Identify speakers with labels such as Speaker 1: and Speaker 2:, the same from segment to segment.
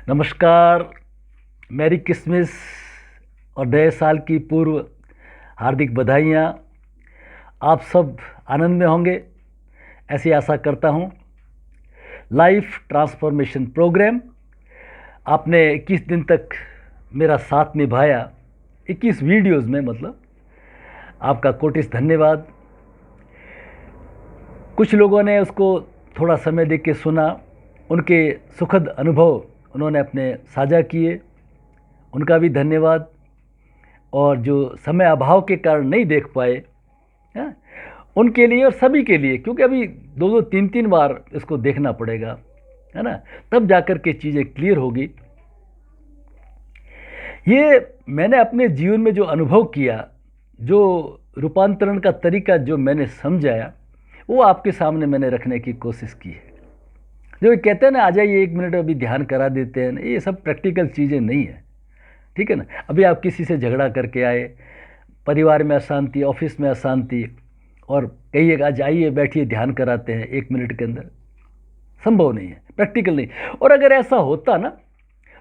Speaker 1: नमस्कार। Merry Christmas और नए साल की पूर्व हार्दिक बधाइयाँ। आप सब आनंद में होंगे ऐसी आशा करता हूँ। लाइफ ट्रांसफॉर्मेशन प्रोग्राम आपने 21 दिन तक मेरा साथ निभाया, 21 वीडियोस में, मतलब आपका कोटिस धन्यवाद। कुछ लोगों ने उसको थोड़ा समय दे के सुना, उनके सुखद अनुभव उन्होंने अपने साझा किए, उनका भी धन्यवाद। और जो समय अभाव के कारण नहीं देख पाए हैं, उनके लिए और सभी के लिए, क्योंकि अभी दो दो तीन तीन बार इसको देखना पड़ेगा, है ना, तब जाकर के चीज़ें क्लियर होगी। ये मैंने अपने जीवन में जो अनुभव किया, जो रूपांतरण का तरीका जो मैंने समझाया, वो आपके सामने मैंने रखने की कोशिश की है। जो कहते हैं ना, आ जाइए 1 मिनट अभी ध्यान करा देते हैं, ये सब प्रैक्टिकल चीज़ें नहीं है, ठीक है ना। अभी आप किसी से झगड़ा करके आए, परिवार में अशांति, ऑफिस में अशांति, और कहिएगा आज आइए बैठिए ध्यान कराते हैं 1 मिनट के अंदर, संभव नहीं है, प्रैक्टिकल नहीं। और अगर ऐसा होता ना,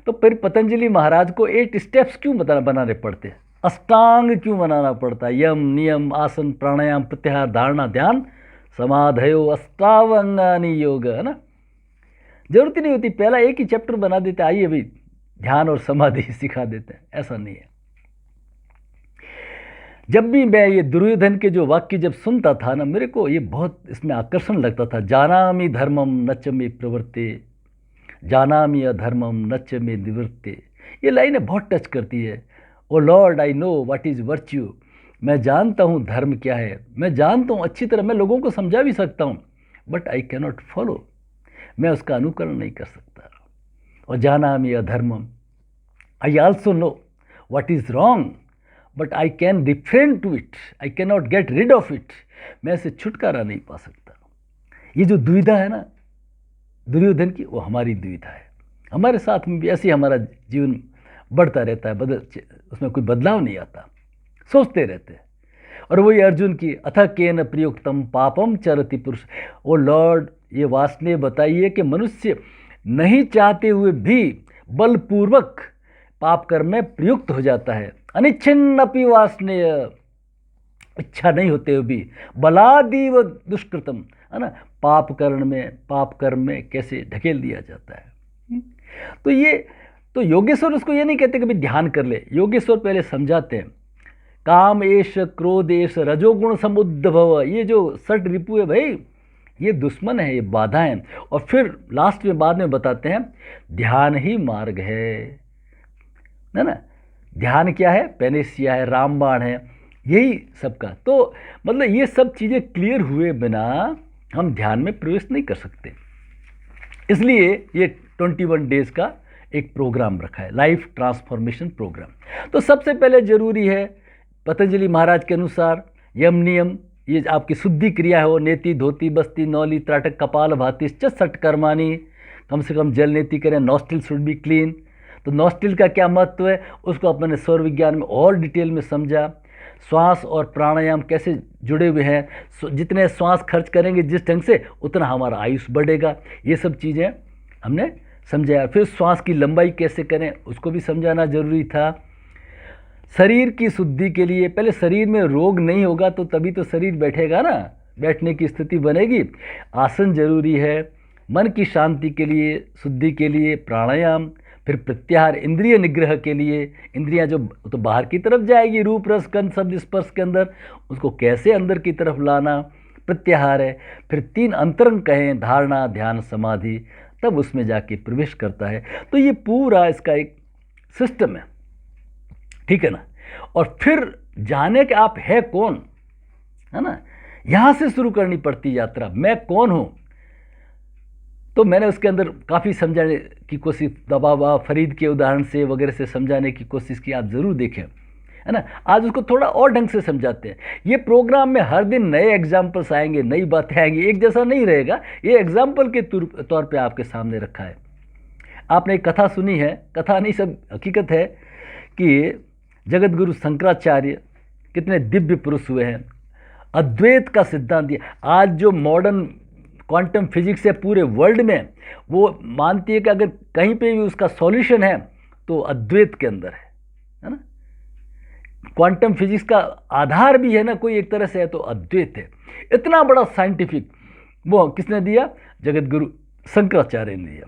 Speaker 1: तो फिर पतंजलि महाराज को 8 स्टेप्स क्यों बनाने पड़ते, अष्टांग क्यों बनाना पड़ता, यम नियम आसन प्राणायाम प्रत्याहार धारणा ध्यान समाधयो अष्टावंगानी योग, है ना। जरूरत ही नहीं होती, पहला एक ही चैप्टर बना देते, आइए अभी ध्यान और समाधि सिखा देते हैं, ऐसा नहीं है। जब भी मैं ये दुर्योधन के जो वाक्य जब सुनता था ना, मेरे को ये बहुत इसमें आकर्षण लगता था। जानामि धर्मम नच में प्रवृत्ते, जानामि अधर्मम नच में निवृत्ते। ये लाइनें बहुत टच करती है। O lord, I know what is virtue. मैं जानता हूँ धर्म क्या है, मैं जानता हूँ अच्छी तरह, मैं लोगों को समझा भी सकता हूँ, but I can not follow, मैं उसका अनुकरण नहीं कर सकता। और जानामि अधर्मम, I also know what is wrong, but I can refrain to it, I can not get rid of it, मैं इसे छुटकारा नहीं पा सकता। ये जो दुविधा है ना दुर्योधन की, वो हमारी दुविधा है। हमारे साथ में भी ऐसे ही हमारा जीवन बढ़ता रहता है, उसमें कोई बदलाव नहीं आता, सोचते रहते हैं। और वही अर्जुन की अथ केन प्रयुक्तम पापम चरति पुरुष। ओ लॉर्ड, ये वासने बताइए कि मनुष्य नहीं चाहते हुए भी बलपूर्वक पाप कर्म में प्रयुक्त हो जाता है। अनिच्छिन्नपि वासनेय, इच्छा नहीं होते हुए भी बलादीव दुष्कृतम, है ना, पाप कर्म में कैसे ढकेल दिया जाता है। तो ये तो योगेश्वर उसको ये नहीं कहते कि भाई ध्यान कर ले। योगेश्वर पहले समझाते हैं, काम एश क्रोध एश रजोगुण समुद्भव, ये जो 6 रिपु है भाई, ये दुश्मन है, ये बाधा है। और फिर लास्ट में बाद में बताते हैं ध्यान ही मार्ग है ना। ध्यान क्या है, पेनेसिया है, रामबाण है, यही सबका। तो मतलब ये सब चीज़ें क्लियर हुए बिना हम ध्यान में प्रवेश नहीं कर सकते। इसलिए ये 21 डेज का एक प्रोग्राम रखा है, लाइफ ट्रांसफॉर्मेशन प्रोग्राम। तो सबसे पहले जरूरी है पतंजलि महाराज के अनुसार यम नियम, ये आपकी शुद्धि क्रिया है, वो नेति धोती बस्ती नौली त्राटक कपाल भाती सट कर्मानी, कम से कम जल नेति करें, नॉस्टिल शुड बी क्लीन। तो नॉस्टिल का क्या महत्व है, उसको अपने स्वर विज्ञान में और डिटेल में समझा। श्वास और प्राणायाम कैसे जुड़े हुए हैं, जितने श्वास खर्च करेंगे जिस ढंग से, उतना हमारा आयुष बढ़ेगा, ये सब चीज़ें हमने समझाया। फिर श्वास की लंबाई कैसे करें, उसको भी समझाना जरूरी था। शरीर की शुद्धि के लिए पहले शरीर में रोग नहीं होगा तो तभी तो शरीर बैठेगा ना, बैठने की स्थिति बनेगी। आसन जरूरी है। मन की शांति के लिए, शुद्धि के लिए प्राणायाम। फिर प्रत्याहार इंद्रिय निग्रह के लिए, इंद्रियां जो तो बाहर की तरफ जाएगी, रूप रस गंध शब्द स्पर्श के अंदर, उसको कैसे अंदर की तरफ लाना, प्रत्याहार है। फिर 3 अंतरंग कहें, धारणा ध्यान समाधि, तब उसमें जाके प्रवेश करता है। तो ये पूरा इसका एक सिस्टम है, ठीक है ना। और फिर जाने कि आप है कौन, है ना, यहाँ से शुरू करनी पड़ती यात्रा, मैं कौन हूँ। तो मैंने उसके अंदर काफ़ी समझाने की कोशिश, बाबा फरीद के उदाहरण से वगैरह से समझाने की कोशिश की, आप ज़रूर देखें, है ना। आज उसको थोड़ा और ढंग से समझाते हैं। ये प्रोग्राम में हर दिन नए एग्जाम्पल्स आएंगे, नई बातें आएंगी, एक जैसा नहीं रहेगा। ये एग्जाम्पल के तौर पे आपके सामने रखा है। आपने एक कथा सुनी है, कथा नहीं सब हकीकत है, कि जगत गुरु शंकराचार्य कितने दिव्य पुरुष हुए हैं, अद्वैत का सिद्धांत दिया। आज जो मॉडर्न क्वांटम फिजिक्स है पूरे वर्ल्ड में, वो मानती है कि अगर कहीं पे भी उसका सॉल्यूशन है तो अद्वैत के अंदर है ना। क्वांटम फिजिक्स का आधार भी है ना कोई एक तरह से है तो अद्वैत है। इतना बड़ा साइंटिफिक वो किसने दिया? जगत गुरु शंकराचार्य ने दिया।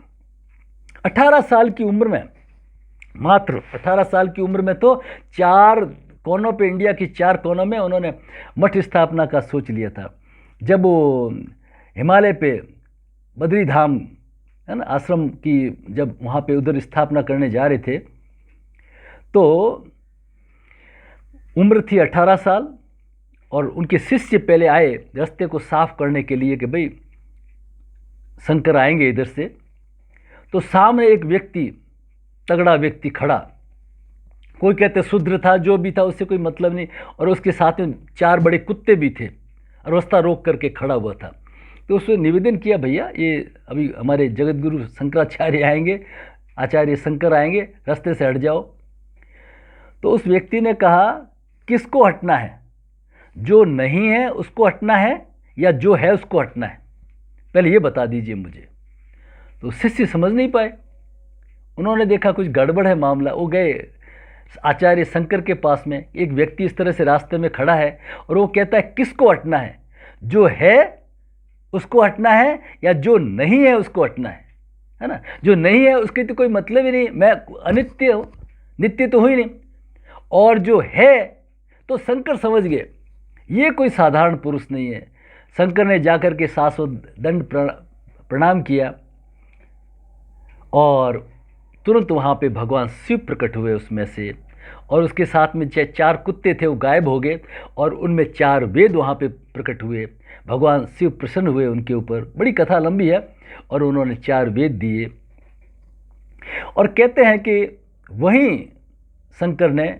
Speaker 1: 18 साल की उम्र में, मात्र 18 साल की उम्र में तो 4 कोनों पे, इंडिया की 4 कोनों में उन्होंने मठ स्थापना का सोच लिया था। जब वो हिमालय पे बद्री धाम है ना आश्रम की जब वहाँ पे उधर स्थापना करने जा रहे थे तो उम्र थी 18 साल, और उनके शिष्य पहले आए रास्ते को साफ करने के लिए कि भाई शंकर आएंगे इधर से। तो सामने एक व्यक्ति, तगड़ा व्यक्ति खड़ा, कोई कहते शूद्र था, जो भी था उससे कोई मतलब नहीं, और उसके साथ में 4 बड़े कुत्ते भी थे, और रास्ता रोक करके खड़ा हुआ था। तो उसने निवेदन किया, भैया ये अभी हमारे जगत गुरु शंकराचार्य आएंगे, आचार्य शंकर आएंगे, रास्ते से हट जाओ। तो उस व्यक्ति ने कहा, किसको हटना है? जो नहीं है उसको हटना है या जो है उसको हटना है? पहले ये बता दीजिए मुझे। तो शिष्य समझ नहीं पाए, उन्होंने देखा कुछ गड़बड़ है मामला। वो गए आचार्य शंकर के पास में, एक व्यक्ति इस तरह से रास्ते में खड़ा है और वो कहता है किसको हटना है? जो है उसको हटना है या जो नहीं है उसको हटना है ना? जो नहीं है उसके तो कोई मतलब ही नहीं, मैं अनित्य हूँ, नित्य तो हुई नहीं। और जो है तो शंकर समझ गए ये कोई साधारण पुरुष नहीं है। शंकर ने जाकर के 700 दंड प्रणाम किया और तुरंत वहाँ पे भगवान शिव प्रकट हुए उसमें से, और उसके साथ में 4 कुत्ते थे वो गायब हो गए, और उनमें 4 वेद वहाँ पे प्रकट हुए। भगवान शिव प्रसन्न हुए उनके ऊपर, बड़ी कथा लंबी है, और उन्होंने 4 वेद दिए। और कहते हैं कि वहीं शंकर ने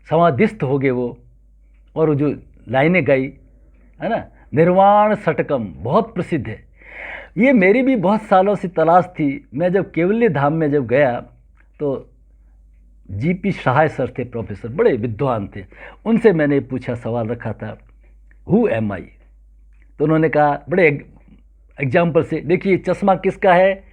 Speaker 1: समाधिस्थ हो गए वो, और वो जो लाइनें गाई है ना, निर्वाण षटकम बहुत प्रसिद्ध है। ये मेरी भी बहुत सालों से तलाश थी। मैं जब केवल्य धाम में जब गया तो जीपी सहाय सर थे, प्रोफेसर, बड़े विद्वान थे, उनसे मैंने पूछा, सवाल रखा था, हु एम आई? तो उन्होंने कहा बड़े एग्जाम्पल से, देखिए चश्मा किसका है?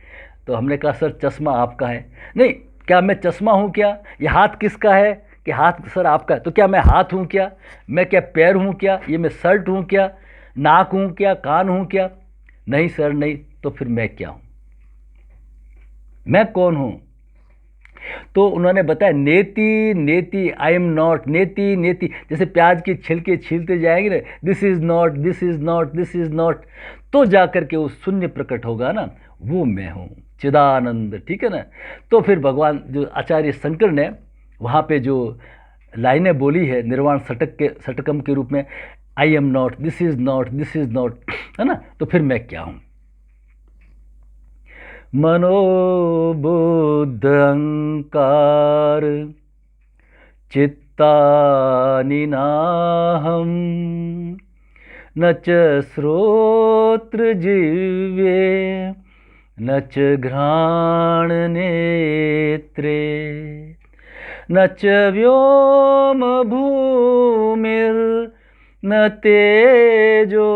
Speaker 1: तो हमने कहा सर चश्मा आपका है। नहीं, क्या मैं चश्मा हूँ क्या? ये हाथ किसका है? कि हाथ सर आपका है। तो क्या मैं हाथ हूँ क्या? मैं क्या पैर हूँ क्या? ये मैं शर्ट हूँ क्या? नाक हूँ क्या? कान हूँ क्या? नहीं सर नहीं। तो फिर मैं क्या हूँ? मैं कौन हूँ? तो उन्होंने बताया, नेति नेति, आई एम नॉट, नेति नेति, जैसे प्याज के छिलके छीलते जाएंगे ना, this is not, this is not, this is not, तो जाकर के वो शून्य प्रकट होगा ना, वो मैं हूँ, चिदानंद। ठीक है ना? तो फिर भगवान जो आचार्य शंकर ने वहाँ पे जो लाइनें बोली है निर्वाण षटकम के रूप में, I am not, this is not, this is not, है ना, तो फिर मैं क्या हूँ? मनोबुद्ध अहंकार चित्तानि नाहं न च श्रोत्र जिह्वे न च घ्राण नेत्रे न च व्योम भूमिर् न तेजो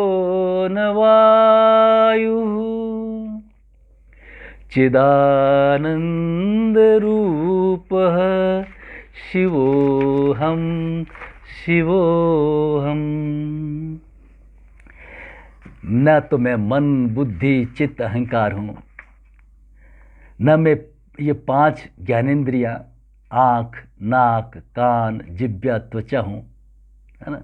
Speaker 1: न वायुः चिदानन्दरूपः शिवोऽहं शिवोऽहं। न तो मैं मन बुद्धि चित्त अहंकार हूँ, न मैं ये 5 ज्ञानेंद्रियाँ आँख नाक कान जिह्वा त्वचा हूँ, है ना,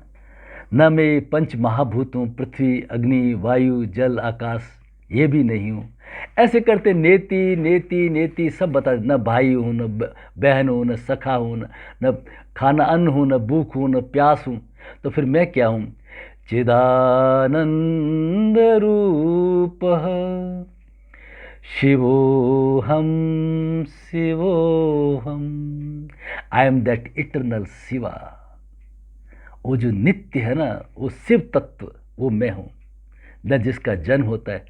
Speaker 1: न मैं 5 महाभूत हूँ, पृथ्वी अग्नि वायु जल आकाश, ये भी नहीं हूँ। ऐसे करते नेति नेति नेति सब बता, न भाई हूँ न बहन हूँ न सखा हूँ न खाना अन्न हूँ न भूख हूँ न प्यास हूँ। तो फिर मैं क्या हूँ? चिदानंद रूपः शिवोऽहं शिवोऽहं। I am that eternal Shiva. वो जो नित्य है ना, वो शिव तत्व, वो मैं हूँ, न जिसका जन्म होता है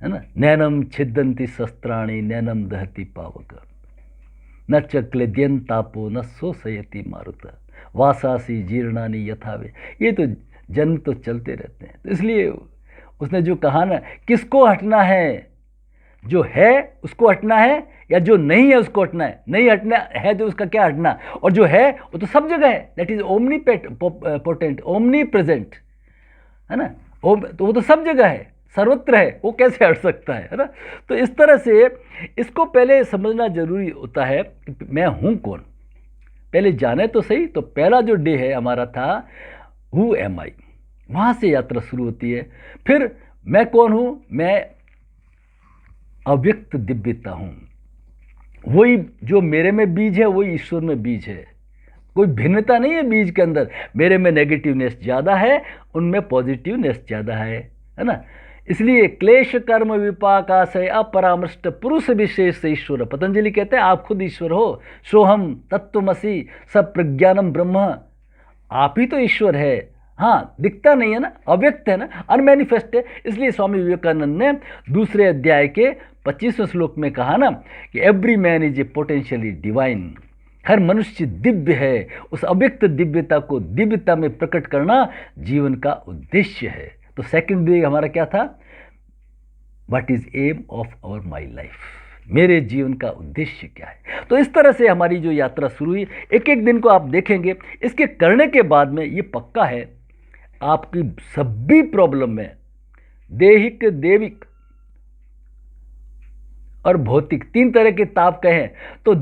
Speaker 1: ना। नैनम छिदंती शस्त्राणि नैनम दहति पावक न च क्लेद्यं तापो न शोषयति मारुत वासासी जीर्णानि यथावे। ये तो जन्म तो चलते रहते हैं, तो इसलिए उसने जो कहा ना, किसको हटना है, जो है उसको हटना है या जो नहीं है उसको हटना है। नहीं हटना है तो उसका क्या हटना, और जो है वो तो सब जगह है, that is omni potent, omni present, है ना। तो वो तो सब जगह है, सर्वत्र है, वो कैसे हट सकता है ना। तो इस तरह से इसको पहले समझना जरूरी होता है कि मैं हूँ कौन, पहले जाने तो सही। तो पहला जो डे है हमारा था हु एम आई, वहाँ से यात्रा शुरू होती है। फिर मैं कौन हूँ, मैं अव्यक्त दिव्यता हूँ, वही जो मेरे में बीज है वही ईश्वर में बीज है, कोई भिन्नता नहीं है बीज के अंदर। मेरे में नेगेटिवनेस ज़्यादा है, उनमें पॉजिटिवनेस ज़्यादा है ना। इसलिए क्लेश कर्म विपाक आशय अपरामृष्ट पुरुष विशेष से ईश्वर, पतंजलि कहते हैं आप खुद ईश्वर हो, सोहम तत्वमसि सब प्रज्ञानम ब्रह्म, आप ही तो ईश्वर है। हाँ, दिखता नहीं है ना, अव्यक्त है ना, अनमैनिफेस्ट है। इसलिए स्वामी विवेकानंद ने दूसरे अध्याय के 25वें श्लोक में कहा ना कि every man is a potentially divine, हर मनुष्य दिव्य है। उस अव्यक्त दिव्यता को दिव्यता में प्रकट करना जीवन का उद्देश्य है। तो सेकंड डे हमारा क्या था, what is aim of our my life, मेरे जीवन का उद्देश्य क्या है। तो इस तरह से हमारी जो यात्रा शुरू हुई, एक एक दिन को आप देखेंगे। इसके करने के बाद में ये पक्का है, आपकी सभी प्रॉब्लम में देहिक, देविक और भौतिक, तीन तरह के ताप कहें तो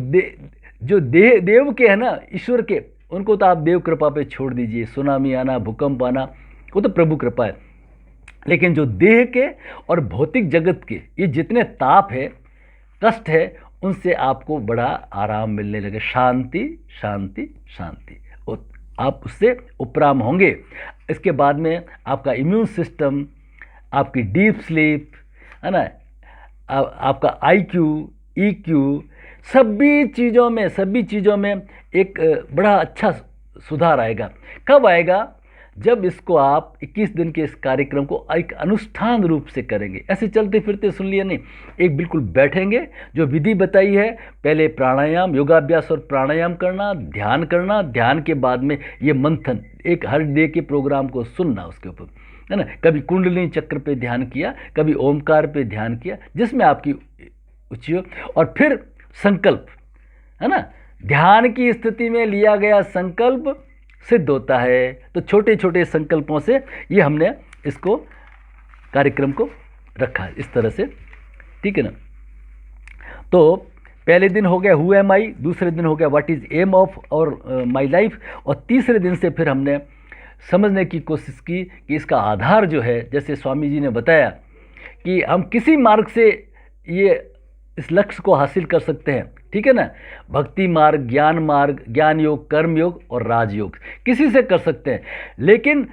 Speaker 1: जो देव के हैं ना, ईश्वर के, उनको तो आप देव कृपा पे छोड़ दीजिए, सुनामी आना, भूकंप आना, वो तो प्रभु कृपा है। लेकिन जो देह के और भौतिक जगत के ये जितने ताप है, कष्ट है, उनसे आपको बड़ा आराम मिलने लगे, शांति शांति शांति, आप उससे उपराम होंगे। इसके बाद में आपका इम्यून सिस्टम, आपकी डीप स्लीप, है ना, आपका IQ, EQ, सभी चीज़ों में एक बड़ा अच्छा सुधार आएगा। कब आएगा, जब इसको आप 21 दिन के इस कार्यक्रम को एक अनुष्ठान रूप से करेंगे। ऐसे चलते फिरते सुन लिया नहीं, एक बिल्कुल बैठेंगे, जो विधि बताई है, पहले प्राणायाम, योगाभ्यास और प्राणायाम करना, ध्यान के बाद में ये मंथन, एक हर डे के प्रोग्राम को सुनना, उसके ऊपर, है ना। कभी कुंडलिनी चक्र पे ध्यान किया, कभी ओमकार पे ध्यान किया, जिसमें आपकी रुचि हो। और फिर संकल्प, है ना, ध्यान की स्थिति में लिया गया संकल्प सिद्ध होता है। तो छोटे छोटे संकल्पों से ये हमने इसको कार्यक्रम को रखा है इस तरह से, ठीक है ना। तो पहले दिन हो गया हु एम आई, दूसरे दिन हो गया व्हाट इज एम ऑफ और माई लाइफ, और तीसरे दिन से फिर हमने समझने की कोशिश की कि इसका आधार जो है, जैसे स्वामी जी ने बताया कि हम किसी मार्ग से ये इस लक्ष्य को हासिल कर सकते हैं, ठीक है ना। भक्ति मार्ग, ज्ञान योग, कर्म योग और राजयोग, किसी से कर सकते हैं। लेकिन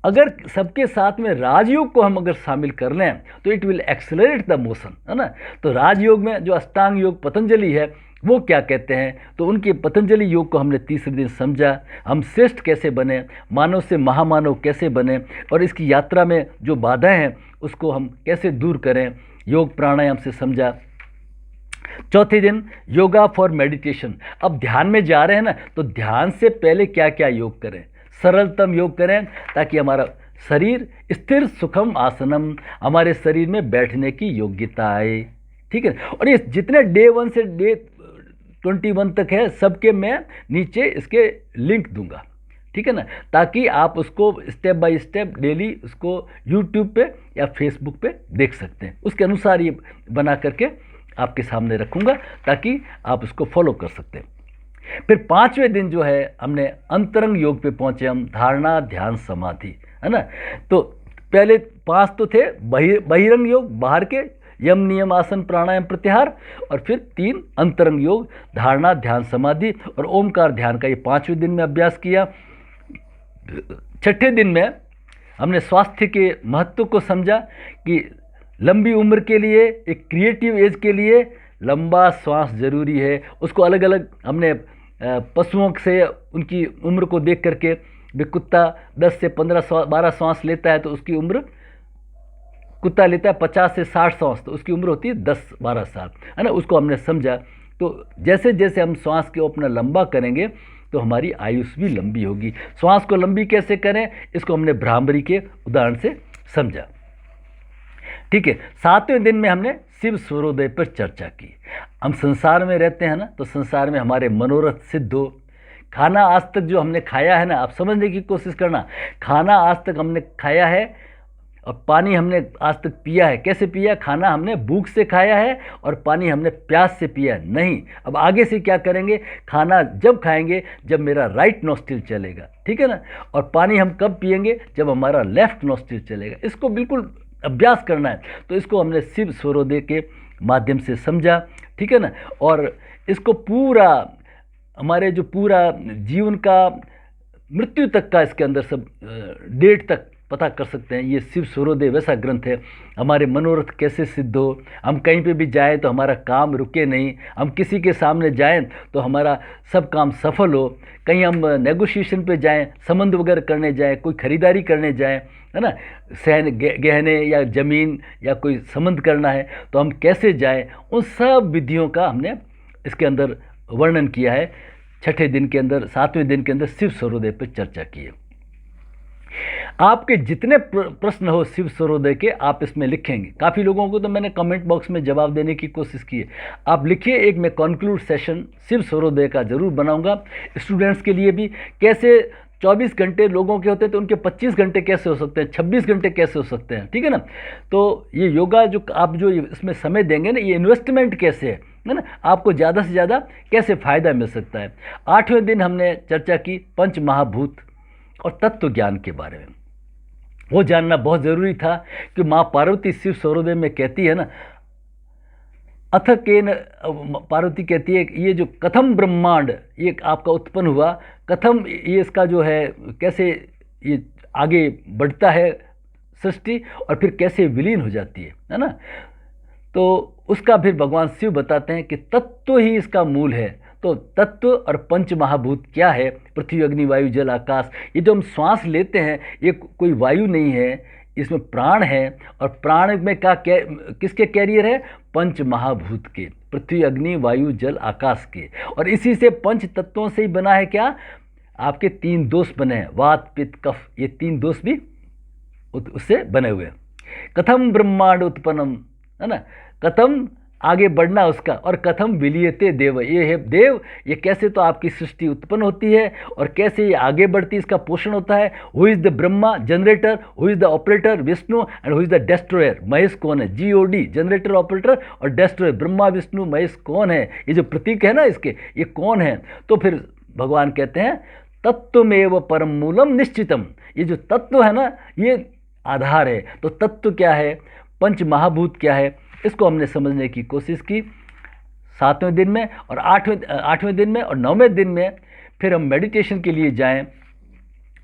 Speaker 1: अगर सबके साथ में राजयोग को हम अगर शामिल कर लें तो it will accelerate the motion, है ना। तो राजयोग में जो अष्टांग योग पतंजलि है, वो क्या कहते हैं, तो उनके पतंजलि योग को हमने तीसरे दिन समझा। हम श्रेष्ठ कैसे बने, मानव से महामानव कैसे बने, और इसकी यात्रा में जो बाधाएं हैं उसको हम कैसे दूर करें, योग प्राणायाम से समझा। चौथे दिन योगा फॉर मेडिटेशन। अब ध्यान में जा रहे हैं ना, तो ध्यान से पहले क्या क्या योग करें, सरलतम योग करें, ताकि हमारा शरीर स्थिर सुखम आसनम, हमारे शरीर में बैठने की योग्यता आए, ठीक है। और ये जितने डे 1 से डे 21 तक है, सबके मैं नीचे इसके लिंक दूंगा, ठीक है ना, ताकि आप उसको स्टेप बाय स्टेप डेली उसको यूट्यूब पे या फेसबुक पे देख सकते हैं। उसके अनुसार ये बना करके आपके सामने रखूंगा, ताकि आप उसको फॉलो कर सकते हैं। फिर 5वें दिन जो है, हमने अंतरंग योग पे पहुंचे हम, धारणा, ध्यान, समाधि, है ना। तो पहले 5 तो थे बहिरंग योग, बाहर के, यम नियम आसन प्राणायाम प्रत्याहार, और फिर 3 अंतरंग योग, धारणा, ध्यान, समाधि और ओमकार ध्यान का ये 5वें दिन में अभ्यास किया। 6ठे दिन में हमने स्वास्थ्य के महत्व को समझा कि लंबी उम्र के लिए, एक क्रिएटिव एज के लिए लंबा श्वास जरूरी है। उसको अलग अलग हमने पशुओं से उनकी उम्र को देख करके, भी कुत्ता 10 से 12 श्वास लेता है तो उसकी उम्र, कुत्ता लेता है 50 से 60 श्वास तो उसकी उम्र होती है 10-12 साल, है ना। उसको हमने समझा। तो जैसे जैसे हम श्वास को अपना लंबा करेंगे तो हमारी आयुष भी लंबी होगी। श्वास को लंबी कैसे करें, इसको हमने भ्रामरी के उदाहरण से समझा। ठीक है। 7वें दिन में हमने शिव सूर्योदय पर चर्चा की। हम संसार में रहते हैं ना, तो संसार में हमारे मनोरथ सिद्ध हो। खाना आज तक जो हमने खाया है ना, आप समझने की कोशिश करना, खाना आज तक हमने खाया है और पानी हमने आज तक पिया है। कैसे पिया? खाना हमने भूख से खाया है और पानी हमने प्यास से पिया है नहीं। अब आगे से क्या करेंगे? खाना जब खाएंगे जब मेरा राइट नोस्ट्रिल चलेगा, ठीक है ना। और पानी हम कब पिएंगे? जब हमारा लेफ्ट नोस्ट्रिल चलेगा। इसको बिल्कुल अभ्यास करना है। तो इसको हमने शिव सूर्योदय के माध्यम से समझा, ठीक है ना। और इसको पूरा हमारे जो पूरा जीवन का मृत्यु तक का इसके अंदर सब डेट तक पता कर सकते हैं। ये शिव सूर्योदय वैसा ग्रंथ है, हमारे मनोरथ कैसे सिद्ध हो। हम कहीं पे भी जाएं तो हमारा काम रुके नहीं, हम किसी के सामने जाएं तो हमारा सब काम सफल हो। कहीं हम नेगोशिएशन पे जाएं, संबंध वगैरह करने जाएं, कोई खरीदारी करने जाएं, है ना, गहने या ज़मीन या कोई संबंध करना है तो हम कैसे जाएं, उन सब विधियों का हमने इसके अंदर वर्णन किया है। 6ठे दिन के अंदर, 7वें दिन के अंदर शिव सूर्योदय पर चर्चा की है। आपके जितने प्रश्न हो शिव सूर्योदय के, आप इसमें लिखेंगे। काफ़ी लोगों को तो मैंने कमेंट बॉक्स में जवाब देने की कोशिश की है। आप लिखिए, एक मैं कॉन्क्लूड सेशन शिव सूर्योदय का ज़रूर बनाऊंगा स्टूडेंट्स के लिए भी। कैसे 24 घंटे लोगों के होते हैं तो उनके 25 घंटे कैसे हो सकते हैं, 26 घंटे कैसे हो सकते हैं, ठीक है ना। तो ये योगा जो आप जो इसमें समय देंगे ना, ये इन्वेस्टमेंट कैसे है ना, आपको ज़्यादा से ज़्यादा कैसे फ़ायदा मिल सकता है। 8वें दिन हमने चर्चा की पंच महाभूत और तत्व ज्ञान के बारे में। वो जानना बहुत ज़रूरी था कि माँ पार्वती शिव सूर्योदय में कहती है ना, अथ के पार्वती कहती है कि ये जो कथम ब्रह्मांड ये आपका उत्पन्न हुआ, कथम ये इसका जो है कैसे ये आगे बढ़ता है सृष्टि और फिर कैसे विलीन हो जाती है ना। तो उसका फिर भगवान शिव बताते हैं कि तत्व ही इसका मूल है। तो तत्व और पंच महाभूत क्या है? पृथ्वी, अग्नि, वायु, जल, आकाश। ये जो हम श्वास लेते हैं ये कोई वायु नहीं है, इसमें प्राण है। और प्राण में किसके कैरियर है? पंच महाभूत के, पृथ्वी, अग्नि, वायु, जल, आकाश के। और इसी से पंच तत्वों से ही बना है क्या? आपके 3 दोष बने हैं, वात, पित्त, कफ। ये 3 दोष भी उससे बने हुए हैं। कथम ब्रह्मांड उत्पन्नम, है ना, कथम आगे बढ़ना उसका, और कथम विलीयते देव, ये है देव, ये कैसे तो आपकी सृष्टि उत्पन्न होती है और कैसे ये आगे बढ़ती है, इसका पोषण होता है। Who is the Brahma generator, who is the operator Vishnu and who is the destroyer Mahesh कौन है? GOD, जनरेटर, ऑपरेटर और डेस्ट्रॉयर, ब्रह्मा विष्णु महेश कौन है? ये जो प्रतीक है ना इसके, ये कौन है? तो फिर भगवान कहते हैं तत्वमेव परम मूलम निश्चितम। ये जो तत्व है ना ये आधार है। तो तत्व क्या है, पंच महाभूत क्या है, इसको हमने समझने की कोशिश की 7वें दिन में। और 8वें दिन में और 9वें दिन में फिर हम मेडिटेशन के लिए जाएं,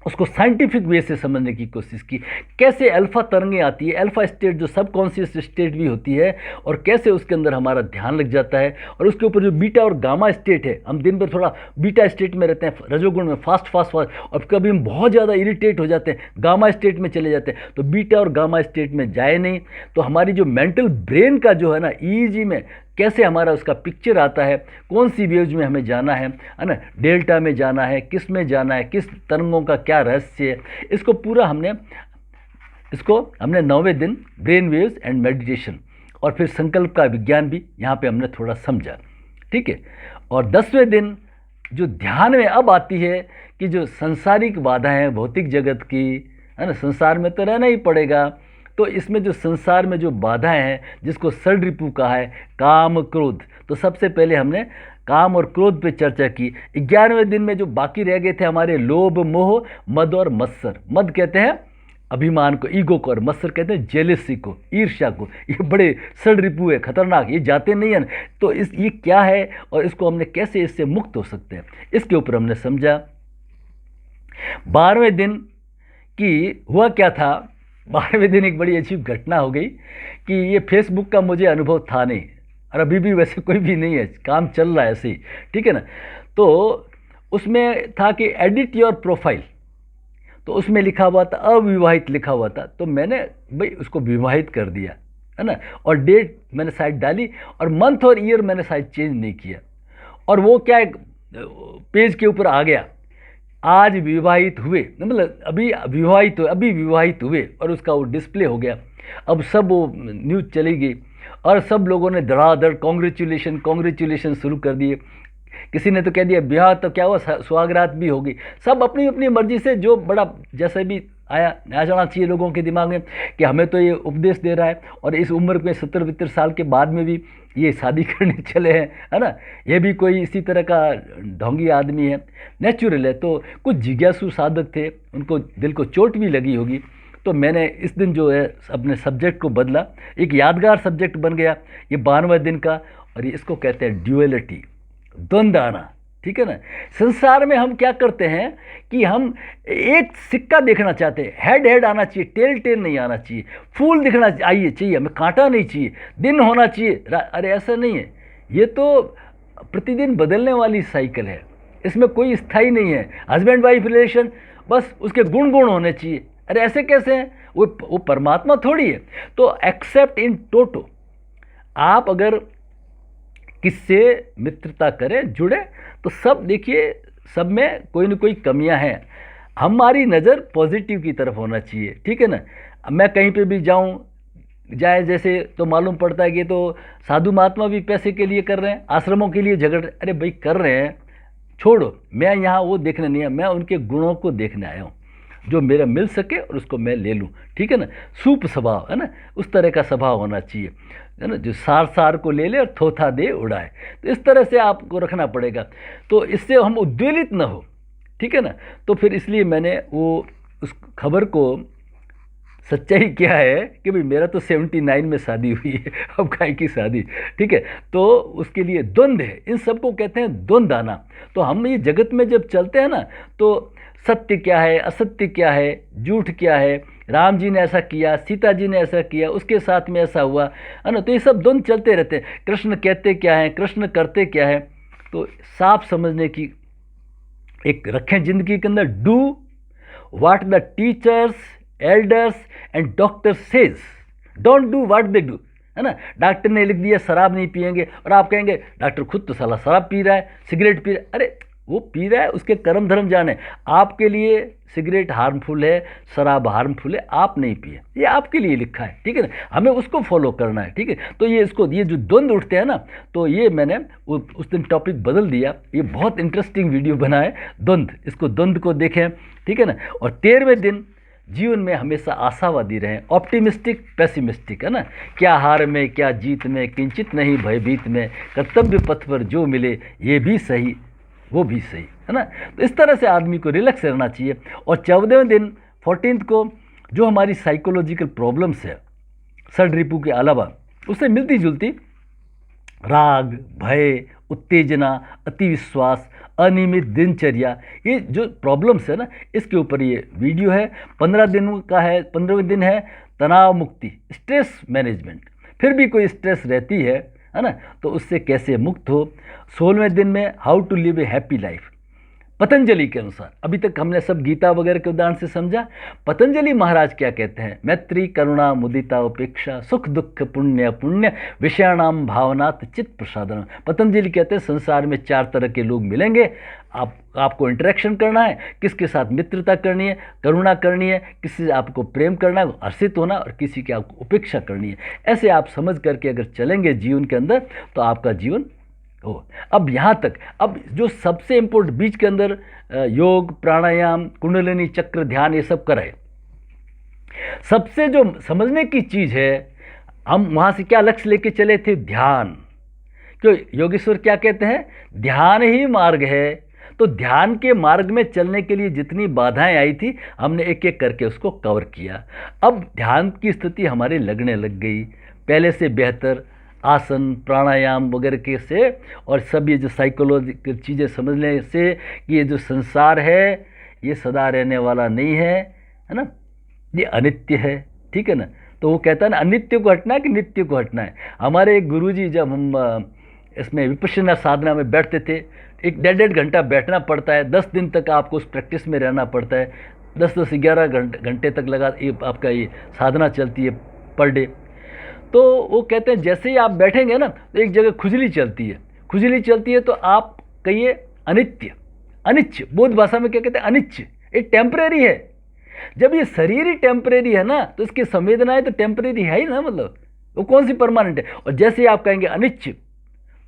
Speaker 1: उसको साइंटिफिक वे से समझने की कोशिश की। कैसे अल्फा तरंगें आती है, अल्फा स्टेट जो सबकॉन्शियस स्टेट भी होती है, और कैसे उसके अंदर हमारा ध्यान लग जाता है। और उसके ऊपर जो बीटा और गामा स्टेट है, हम दिन भर थोड़ा बीटा स्टेट में रहते हैं, रजोगुण में फास्ट, और कभी हम बहुत ज़्यादा इरिटेट हो जाते हैं, गामा स्टेट में चले जाते हैं। तो बीटा और गामा स्टेट में जाए नहीं, तो हमारी जो मेंटल ब्रेन का जो है ना EEG में कैसे हमारा उसका पिक्चर आता है, कौन सी वेव्स में हमें जाना है ना, डेल्टा में जाना है, किस में जाना है, किस तरंगों का क्या रहस्य है, इसको पूरा हमने 9वें दिन ब्रेन वेव्स एंड मेडिटेशन और फिर संकल्प का विज्ञान भी यहाँ पे हमने थोड़ा समझा, ठीक है। और 10वें दिन जो ध्यान में अब आती है कि जो सांसारिक बाधाएं हैं भौतिक जगत की, है ना, संसार में तो रहना ही पड़ेगा। तो इसमें जो संसार में जो बाधाएं हैं, जिसको षड्रिपु कहा है, काम, क्रोध, तो सबसे पहले हमने काम और क्रोध पे चर्चा की। 11वें दिन में जो बाकी रह गए थे हमारे लोभ, मोह, मद और मत्सर। मद कहते हैं अभिमान को, ईगो को, और मत्सर कहते हैं जेलसी को, ईर्ष्या को। ये बड़े षड्रिपु है, खतरनाक, ये जाते नहीं हैं। तो ये क्या है और इसको हमने कैसे इससे मुक्त हो सकते हैं, इसके ऊपर हमने समझा। 12वें दिन की हुआ क्या था, 12वें दिन एक बड़ी अजीब घटना हो गई कि ये फेसबुक का मुझे अनुभव था नहीं, और अभी भी वैसे कोई भी नहीं है, काम चल रहा है ऐसे ही, ठीक है ना। तो उसमें था कि एडिट योर प्रोफाइल, तो उसमें लिखा हुआ था अविवाहित लिखा हुआ था। तो मैंने भाई उसको विवाहित कर दिया, है ना, और डेट मैंने शायद डाली, और मंथ और ईयर मैंने शायद चेंज नहीं किया, और वो क्या पेज के ऊपर आ गया, आज विवाहित हुए, मतलब अभी विवाहित हुए, और उसका वो डिस्प्ले हो गया। अब सब वो न्यूज़ चली गई और सब लोगों ने धड़ाधड़ कॉन्ग्रेचुलेशन शुरू कर दिए। किसी ने तो कह दिया ब्याह तो क्या हुआ, सुहागरात भी होगी। सब अपनी अपनी मर्जी से जो बड़ा जैसे भी आया आ जाना चाहिए लोगों के दिमाग में कि हमें तो ये उपदेश दे रहा है, और इस उम्र में 70-72 साल के बाद में भी ये शादी करने चले हैं, है ना। ये भी कोई इसी तरह का ढोंगी आदमी है, नेचुरल है। तो कुछ जिज्ञासु साधक थे, उनको दिल को चोट भी लगी होगी। तो मैंने इस दिन जो है अपने सब्जेक्ट को बदला, एक यादगार सब्जेक्ट बन गया ये 92वें दिन का, और ये इसको कहते हैं ड्यूअलिटी, द्वंद्व आना। ठीक है ना। संसार में हम क्या करते हैं कि हम एक सिक्का देखना चाहते हैं, हेड हेड आना चाहिए, टेल टेल नहीं आना चाहिए, फूल दिखना चाहिए, हमें कांटा नहीं चाहिए, दिन होना चाहिए। अरे ऐसा नहीं है, ये तो प्रतिदिन बदलने वाली साइकिल है, इसमें कोई स्थायी नहीं है। हस्बैंड वाइफ रिलेशन बस उसके गुण होने चाहिए। अरे ऐसे कैसे हैं, वो परमात्मा थोड़ी है। तो एक्सेप्ट इन टोटो, आप अगर किससे मित्रता करें, जुड़े, तो सब देखिए सब में कोई ना कोई कमियां हैं। हमारी नज़र पॉजिटिव की तरफ होना चाहिए। ठीक है ना। मैं कहीं पे भी जाए जैसे तो मालूम पड़ता है कि तो साधु महात्मा भी पैसे के लिए कर रहे हैं, आश्रमों के लिए झगड़ रहे। अरे भाई कर रहे हैं, छोड़ो, मैं यहाँ वो देखने नहीं है, मैं उनके गुणों को देखने आया हूँ, जो मेरा मिल सके और उसको मैं ले लूँ। ठीक है ना। सूप स्वभाव है ना, उस तरह का स्वभाव होना चाहिए, है ना, जो सार को ले ले और थोथा दे उड़ाए। तो इस तरह से आपको रखना पड़ेगा, तो इससे हम उद्वेलित न हो। ठीक है ना। तो फिर इसलिए मैंने वो उस खबर को, सच्चाई क्या है कि भाई मेरा तो 79 में शादी हुई है, अब काय की शादी। ठीक है। तो उसके लिए द्वंद्व है, इन सबको कहते हैं द्वंद्व आना। तो हम ये जगत में जब चलते हैं ना, तो सत्य क्या है, असत्य क्या है, झूठ क्या है, राम जी ने ऐसा किया, सीता जी ने ऐसा किया, उसके साथ में ऐसा हुआ, है ना। तो ये सब द्वंद्व चलते रहते हैं। कृष्ण कहते क्या है, कृष्ण करते क्या है। तो साफ समझने की एक रखें जिंदगी के अंदर, do what the teachers, elders and doctor says, don't do what they do, है ना। डॉक्टर ने लिख दिया शराब नहीं पिएंगे, और आप कहेंगे डॉक्टर खुद तो साला शराब पी रहा है, सिगरेट पी रहा है। अरे वो पी रहा है, उसके कर्म धर्म जाने। आपके लिए सिगरेट हार्मफुल है, शराब हार्मफुल है, आप नहीं पिए, ये आपके लिए लिखा है। ठीक है ना, हमें उसको फॉलो करना है। ठीक है। तो ये जो द्वंद्व उठते हैं ना, तो ये मैंने उस दिन टॉपिक बदल दिया। ये बहुत इंटरेस्टिंग वीडियो बना है, द्वंद्व, इसको द्वंद्व को देखें। ठीक है ना। और 13वें दिन, जीवन में हमेशा आशावादी रहें, ऑप्टिमिस्टिक पेसिमिस्टिक, है ना। क्या हार में क्या जीत में, किंचित नहीं भयभीत में, कर्तव्य पथ पर जो मिले ये भी सही वो भी सही, है ना। तो इस तरह से आदमी को रिलैक्स रहना चाहिए। और 14वें दिन 14th को जो हमारी साइकोलॉजिकल प्रॉब्लम्स है, षड रिपु के अलावा, उससे मिलती जुलती राग, भय, उत्तेजना, अतिविश्वास, अनियमित दिनचर्या, ये जो प्रॉब्लम्स है ना, इसके ऊपर ये वीडियो है। 15 दिन का है, 15वें दिन है तनाव मुक्ति, स्ट्रेस मैनेजमेंट। फिर भी कोई स्ट्रेस रहती है ना, तो उससे कैसे मुक्त हो। 16वें दिन में how to live a happy life, Patanjali के अनुसार। अभी तक हमने सब गीता वगैरह के उदाहरण से समझा। पतंजलि महाराज क्या कहते हैं, मैत्री करुणा मुदिता उपेक्षा सुख दुख पुण्य पुण्य विषयाणाम भावनात् चित्त प्रसादन। पतंजलि कहते हैं संसार में 4 तरह के लोग मिलेंगे, आपको इंटरेक्शन करना है, किसके साथ मित्रता करनी है, करुणा करनी है, किसी से आपको प्रेम करना है, हर्षित होना, और किसी की आपको उपेक्षा करनी है। ऐसे आप समझ करके अगर चलेंगे जीवन के अंदर, तो आपका जीवन हो। अब यहाँ तक, अब जो सबसे इम्पोर्टेंट बीच के अंदर योग, प्राणायाम, कुंडलिनी चक्र, ध्यान, ये सब कराए। सबसे जो समझने की चीज़ है, हम वहाँ से क्या लक्ष्य लेके चले थे, ध्यान। क्यों योगेश्वर क्या कहते हैं, ध्यान ही मार्ग है। तो ध्यान के मार्ग में चलने के लिए जितनी बाधाएं आई थी, हमने एक एक करके उसको कवर किया। अब ध्यान की स्थिति हमारे लगने लग गई, पहले से बेहतर आसन, प्राणायाम वगैरह के से, और सब ये जो साइकोलॉजिकल चीज़ें समझने से कि ये जो संसार है ये सदा रहने वाला नहीं है ना, ये अनित्य है। ठीक है ना। तो वो कहता है ना, अनित्य को हटना है कि नित्य को हटना है। हमारे एक गुरुजी, जब हम इसमें विपश्यना साधना में बैठते थे, एक 1.5 घंटा बैठना पड़ता है, 10 दिन तक आपको उस प्रैक्टिस में रहना पड़ता है, 10-11 घंटे तक लगा ये आपका ये साधना चलती है पर डे। तो वो कहते हैं जैसे ही आप बैठेंगे ना, तो एक जगह खुजली चलती है, खुजली चलती है, तो आप कहिए अनित्य, अनिच्छ, बौद्ध भाषा में क्या कहते हैं, अनिच्छ, ये टेम्परेरी है। जब ये शरीर ही टेम्परेरी है ना, तो इसकी संवेदनाएं तो टेम्परेरी है ही ना, मतलब वो कौन सी परमानेंट है। और जैसे ही आप कहेंगे अनिश्चित,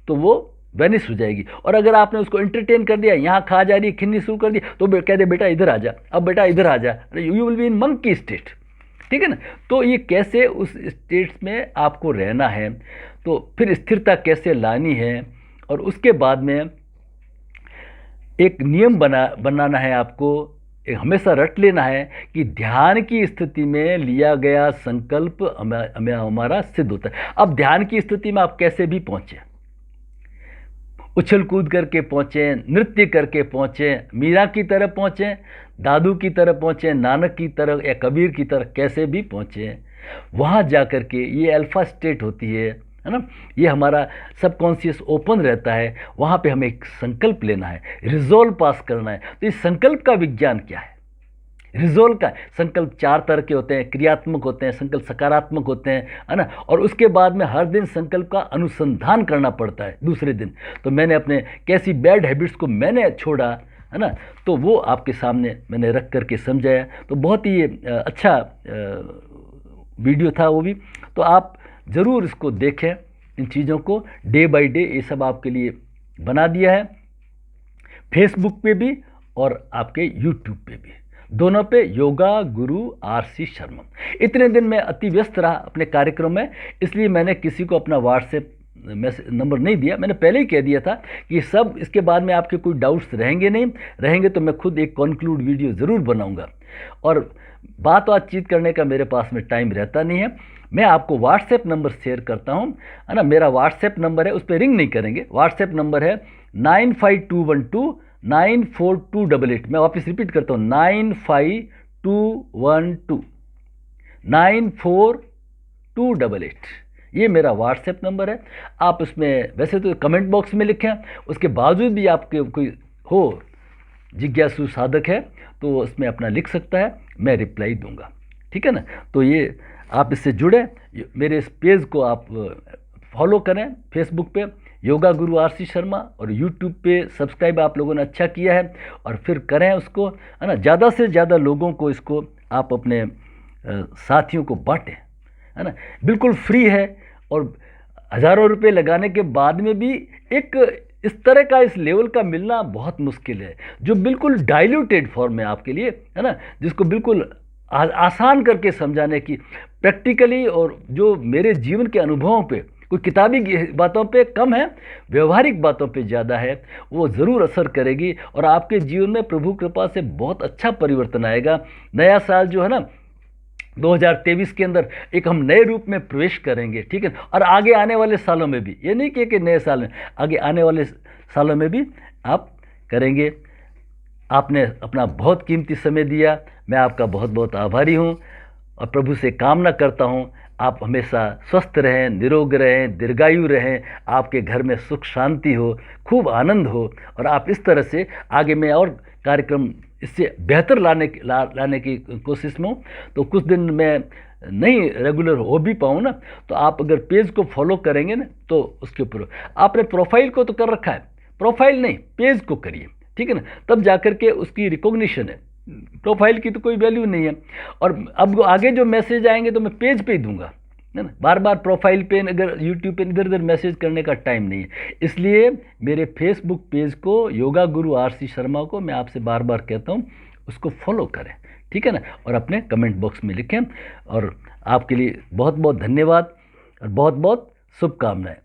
Speaker 1: तो वो वेनिश हो जाएगी। और अगर आपने उसको एंटरटेन कर दिया, यहाँ खा जा रही है, खिन्नी शुरू कर दी, तो कह दे बेटा इधर आ जा, अब बेटा इधर आ जा, you will be in monkey state, ठीक है ना। तो ये कैसे उस स्टेट्स में आपको रहना है, तो फिर स्थिरता कैसे लानी है, और उसके बाद में एक नियम बनाना है आपको, हमेशा रट लेना है कि ध्यान की स्थिति में लिया गया संकल्प हमारा सिद्ध होता है। अब ध्यान की स्थिति में आप कैसे भी पहुँचे, उछल कूद करके पहुँचे, नृत्य करके पहुँचे, मीरा की तरह पहुँचे, दादू की तरह पहुँचे, नानक की तरह या कबीर की तरह कैसे भी पहुँचे, वहाँ जा कर के ये अल्फा स्टेट होती है ना। ये हमारा सबकॉन्शियस ओपन रहता है, वहाँ पे हमें एक संकल्प लेना है, रिजोल्व पास करना है। तो इस संकल्प का विज्ञान क्या है, रिजोल्व का संकल्प 4 तरह के होते हैं, क्रियात्मक होते हैं, संकल्प सकारात्मक होते हैं, है ना। और उसके बाद में हर दिन संकल्प का अनुसंधान करना पड़ता है दूसरे दिन। तो मैंने अपने कैसी बैड हैबिट्स को मैंने छोड़ा, है ना, तो वो आपके सामने मैंने रख करके समझाया। तो बहुत ही अच्छा वीडियो था वो भी, तो आप ज़रूर इसको देखें, इन चीज़ों को डे बाय डे ये सब आपके लिए बना दिया है, फेसबुक पे भी और आपके यूट्यूब पे भी, दोनों पे योगा गुरु आरसी शर्मा। इतने दिन मैं अति व्यस्त रहा अपने कार्यक्रम में, इसलिए मैंने किसी को अपना व्हाट्सएप नंबर नहीं दिया। मैंने पहले ही कह दिया था कि सब इसके बाद में आपके कोई डाउट्स रहेंगे तो मैं खुद एक कंक्लूड वीडियो ज़रूर बनाऊंगा। और बातचीत करने का मेरे पास में टाइम रहता नहीं है। मैं आपको व्हाट्सएप नंबर शेयर करता हूं, है ना। मेरा व्हाट्सएप नंबर है, उस पर रिंग नहीं करेंगे। व्हाट्सएप नंबर है 9521294288। मैं वापस रिपीट करता हूँ, 9521294288। ये मेरा व्हाट्सएप नंबर है। आप उसमें वैसे तो कमेंट बॉक्स में लिखें, उसके बावजूद भी आपके कोई हो जिज्ञासु साधक है तो उसमें अपना लिख सकता है, मैं रिप्लाई दूंगा, ठीक है ना। तो ये आप इससे जुड़े, मेरे इस पेज को आप फॉलो करें, फेसबुक पे योगा गुरु आरसी शर्मा, और यूट्यूब पे सब्सक्राइब आप लोगों ने अच्छा किया है, और फिर करें उसको, है ना। ज़्यादा से ज़्यादा लोगों को इसको आप अपने साथियों को बांटें, है ना। बिल्कुल फ्री है, और हज़ारों रुपए लगाने के बाद में भी एक इस तरह का इस लेवल का मिलना बहुत मुश्किल है, जो बिल्कुल डाइल्यूटेड फॉर्म है आपके लिए, है ना, जिसको बिल्कुल आसान करके समझाने की प्रैक्टिकली, और जो मेरे जीवन के अनुभवों पे, कोई किताबी बातों पे कम है, व्यवहारिक बातों पे ज़्यादा है, वो ज़रूर असर करेगी, और आपके जीवन में प्रभु कृपा से बहुत अच्छा परिवर्तन आएगा। नया साल जो है ना 2023 के अंदर एक हम नए रूप में प्रवेश करेंगे, ठीक है। और आगे आने वाले सालों में भी, ये नहीं कि नए साल में, आगे आने वाले सालों में भी आप करेंगे। आपने अपना बहुत कीमती समय दिया, मैं आपका बहुत बहुत आभारी हूँ, और प्रभु से कामना करता हूँ आप हमेशा स्वस्थ रहें, निरोग रहें, दीर्घायु रहें, आपके घर में सुख शांति हो, खूब आनंद हो, और आप इस तरह से आगे मैं और कार्यक्रम इससे बेहतर लाने की कोशिश में हूँ। तो कुछ दिन मैं नहीं रेगुलर हो भी पाऊँ ना, तो आप अगर पेज को फॉलो करेंगे ना, तो उसके ऊपर आपने प्रोफाइल को तो कर रखा है, प्रोफाइल नहीं पेज को करिए, ठीक है ना, तब जाकर के उसकी रिकॉग्निशन है। प्रोफाइल की तो कोई वैल्यू नहीं है। और अब आगे जो मैसेज आएंगे तो मैं पेज पे ही दूंगा, है ना। बार बार प्रोफाइल पे अगर यूट्यूब पे इधर उधर मैसेज करने का टाइम नहीं है, इसलिए मेरे फेसबुक पेज को, योगा गुरु आरसी शर्मा को, मैं आपसे बार बार कहता हूँ उसको फॉलो करें, ठीक है ना, और अपने कमेंट बॉक्स में लिखें। और आपके लिए बहुत बहुत धन्यवाद और बहुत बहुत शुभकामनाएं।